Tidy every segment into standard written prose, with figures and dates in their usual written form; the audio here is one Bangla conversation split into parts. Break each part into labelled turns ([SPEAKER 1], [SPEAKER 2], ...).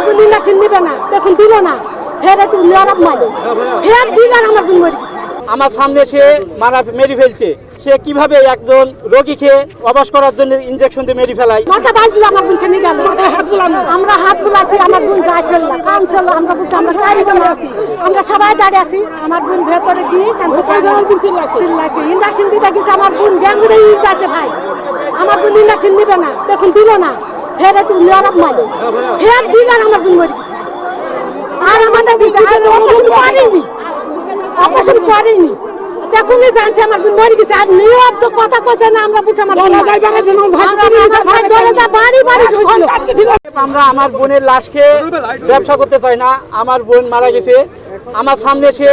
[SPEAKER 1] বুনি না নিবে না, দেখুন দিল না, ফের একটু নরম মারো, ফের দিল আর আমার বোন মরে গেছে।
[SPEAKER 2] আমার সামনে সে মেরে ফেলছে। সে কিভাবে একজন রোগীকে অবশ করার জন্য ইনজেকশন দিয়ে মেরে ফেলায়।
[SPEAKER 1] নটা বাজলো আমার বোন থেকে গেল, আমরা হাত বুলাছি, আমার বোন যাইছিল না, কানছিল, আমরা বলছি আমরা কারিগর আছি, আমরা সবাই দাঁড়িয়ে আছি। আমার বোন ভেতরে দিয়ে চিল্লাছে, ইন্ডাকশন দিতে গেছে, আমার বোন গ্যাঙ্গুরে যাচ্ছে ভাই, আমার বোন ইন্ডাকশন নিবে না, দেখুন দিল না, ফের একটু নরম মারো, ফের দিল আর আমার বোন মরে গেছে। আর আমাদের অপারেশন করেনি, অপারেশন করেনি, দেখুন জানছে আমার বোন মরে গেছে। আর নিয়ম তো কথা কইছে না, আমরা বুঝি আমার
[SPEAKER 2] আমরা আমার বোনের লাশকে ব্যবসা করতে চাই না। আমার বোন মারা গেছে, আমার সামনে সে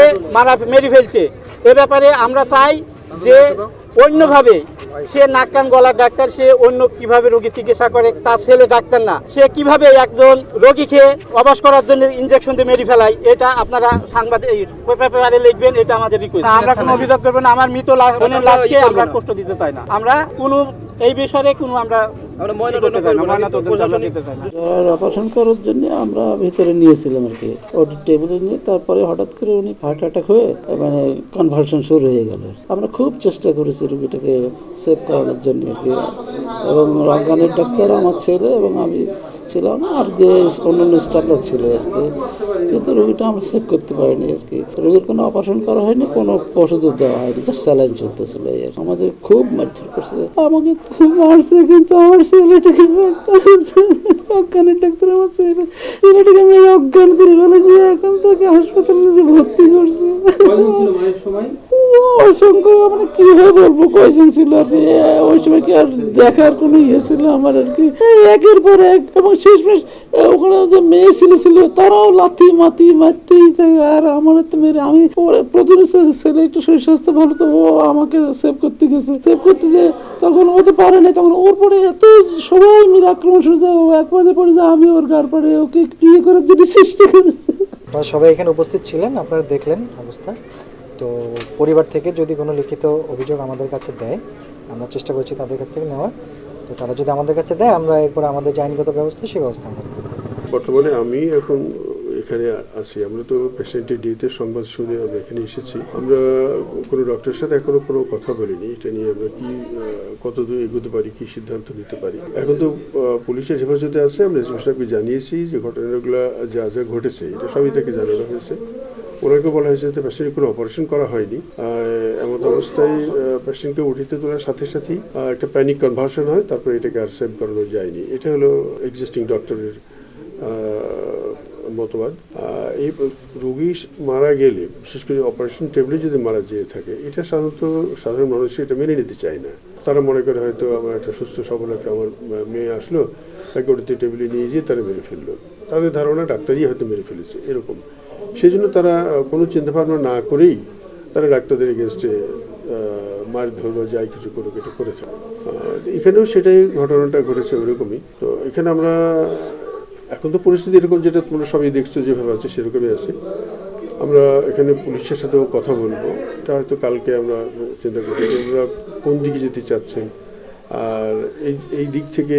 [SPEAKER 2] মেরে ফেলছে। এ ব্যাপারে আমরা চাই যে অন্যভাবে, সে নাক কান গলার ডাক্তার, সে অন্য কিভাবে রোগী চিকিৎসা করে, তার ছেলে ডাক্তার না, সে কিভাবে একজন রোগীকে অবশ করার জন্য ইনজেকশন দিয়ে মেরে ফেলায়, এটা আপনারা সাংবাদিক পেপারে লিখবেন, এটা আমাদের রিকোয়েস্ট। আমরা কোনো অভিযোগ করবো না, আমার মৃত বোনের লাশকে আমরা কষ্ট দিতে চাই না। আমরা কোনো এই বিষয়ে কোনো আমরা
[SPEAKER 3] অপারেশন করার জন্য আমরা ভিতরে নিয়েছিলাম আর কি, ওটি টেবিলে নিয়ে। তারপরে হঠাৎ করে উনি হার্ট অ্যাটাক হয়ে মানে কনভালশন শুরু হয়ে গেল। আমরা খুব চেষ্টা করেছি রোগীটাকে সেভ করানোর জন্য আর কি, এবং অর্গানের ডাক্তার আমার ছেলে এবং আমি ছিলাম, আর যে অন্যান্য স্টাফরা ছিল আর কি, কিন্তু রোগীটা আমরা সেভ করতে পারিনি আর কি। রোগীর কোনো অপারেশন করা হয়নি, কোনো ওষুধও দেওয়া হয়নি, জাস্ট স্যালাইন চলতেছিল। আমাদের খুব মারধর করছে, আমাকে তো মারছে, কিন্তু আমার ছেলেটাকে অজ্ঞানের ডাক্তার আমার ছেলেটাকে আমি অজ্ঞান করে ফেলেছি, এখন তাকে হাসপাতালে যে ভর্তি করছে। অসংখ্য, মানে কিভাবে বলবো কয়জন ছিল আর কি, ওই সময় কি আর দেখার কোনো ইয়ে ছিল আমার আর কি। একের পর এক, এবং শেষমেশ ওখানে যে মেয়ে ছিল তারাও লাথি মাতি মারতেই থাকে। আর আমার তো মেরে, আমি প্রথমে ছেলে একটু শরীর স্বাস্থ্য ভালো, তো ও আমাকে সেভ করতে গেছে, সেভ করতে যে তখন ও তো পারে নাই, তখন ওর পরে এত সবাই মিলে আক্রমণ শুরু যায়, ও এক পরে যে আমি ওর গার পরে ওকে বিয়ে করার জন্য চেষ্টা করেছি।
[SPEAKER 4] সবাই এখানে উপস্থিত ছিলেন, আপনারা দেখলেন অবস্থা। তো পরিবার থেকে যদি কোনো লিখিত অভিযোগ আমাদের কাছে দেয়, আমরা চেষ্টা করছি তাদের কাছ থেকে নেওয়ার। তো তারা যদি আমাদের কাছে দেয়, আমরা এরপর আমাদের যে আইনগত ব্যবস্থা, সেই ব্যবস্থা আমরা করব।
[SPEAKER 5] বর্তমানে আমি এখন এখানে আছি, আমরা তো পেশেন্টের ডেথের সংবাদ শুনে আমরা এখানে এসেছি। আমরা কোনো ডক্টরের সাথে এখনো কোনো কথা বলিনি এটা নিয়ে, আমরা কি কতদূর এগোতে পারি, কি সিদ্ধান্ত নিতে পারি। এখন তো পুলিশের হেফাজতে আছে, আমরা এসএসপি জানিয়েছি যে ঘটনাগুলো যা যা ঘটেছে এটা সবই তাকে জানানো হয়েছে। ওনাকে বলা হয়েছে যে পেশেন্টের কোনো অপারেশন করা হয়নি, এমন অবস্থায় পেশেন্টকে উঠিতে তোলার সাথে সাথেই একটা প্যানিক কনভার্সন হয়, তারপরে এটাকে আর সেভ করানো যায়নি। এটা হলো এক্সিস্টিং ডক্টরের মতবাদ। এই রোগী মারা গেলে, বিশেষ করে অপারেশন টেবিলে যদি মারা যেয়ে থাকে, এটা সাধারণত সাধারণ মানুষ এটা মেনে নিতে চায় না। তারা মনে করে হয়তো আমার একটা সুস্থ সবল একটা আমার মেয়ে আসলো, তাকে ওটিতে টেবিলে নিয়ে গিয়ে তারা মেরে ফেললো, তাদের ধারণা ডাক্তারই হয়তো মেরে ফেলেছে এরকম। সেই জন্য তারা কোনো চিন্তাভাবনা না করেই তারা ডাক্তারদের এগেনস্টে মারধর বা যাই কিছু করুক এটা করেছে। এখানেও সেটাই ঘটনাটা ঘটেছে ওরকমই। তো এখানে আমরা এখন তো পরিস্থিতি এরকম, যেটা তোমরা সবাই দেখছো যেভাবে আছে সেরকমই আছে। আমরা এখানে পুলিশের সাথেও কথা বলবো, এটা হয়তো কালকে আমরা চিন্তা করছি যে ওরা কোন দিকে যেতে চাচ্ছেন, আর এই দিক থেকে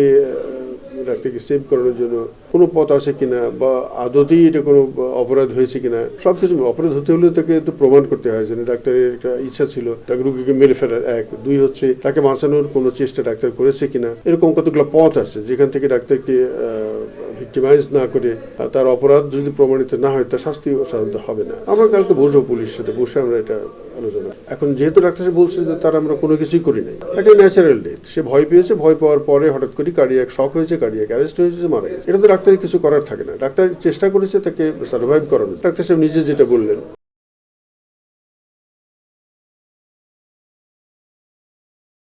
[SPEAKER 5] ডাক্তারকে সেভ করানোর জন্য কোনো পথ আছে কিনা, বা আদতেই এটা কোনো অপরাধ হয়েছে কিনা। সব কিছু অপরাধ হতে হলে তাকে তো প্রমাণ করতে হয় যে ডাক্তারের একটা ইচ্ছা ছিল তাকে রোগীকে মেরে ফেলার, এক। দুই হচ্ছে তাকে বাঁচানোর কোনো চেষ্টা ডাক্তার করেছে কিনা। এরকম কতগুলো পথ আছে যেখান থেকে ডাক্তারকে ভিক্টিমাইজ না করে তার অপরাধ যদি প্রমাণিত না হয়, তার শাস্তি সাধারণত হবে না। আমরা কালকে বসবো পুলিশের সাথে, বসে আমরা এটা আলোচনা। এখন যেহেতু ডাক্তার বলছে যে তার আমরা কোনো কিছুই করি নাই, একটা ন্যাচারাল ডেথ, সে ভয় পেয়েছে, ভয় পাওয়ার পরে হঠাৎ করে কার্ডিয়াক শক হয়েছে, কার্ডিয়াক অ্যারেস্ট হয়েছে, মারা গেছে। এটা তো ডাক্তারের কিছু করার থাকে না। ডাক্তার চেষ্টা করেছে তাকে সার্ভাইভ করানো, ডাক্তার সাহেব নিজে যেটা বললেন।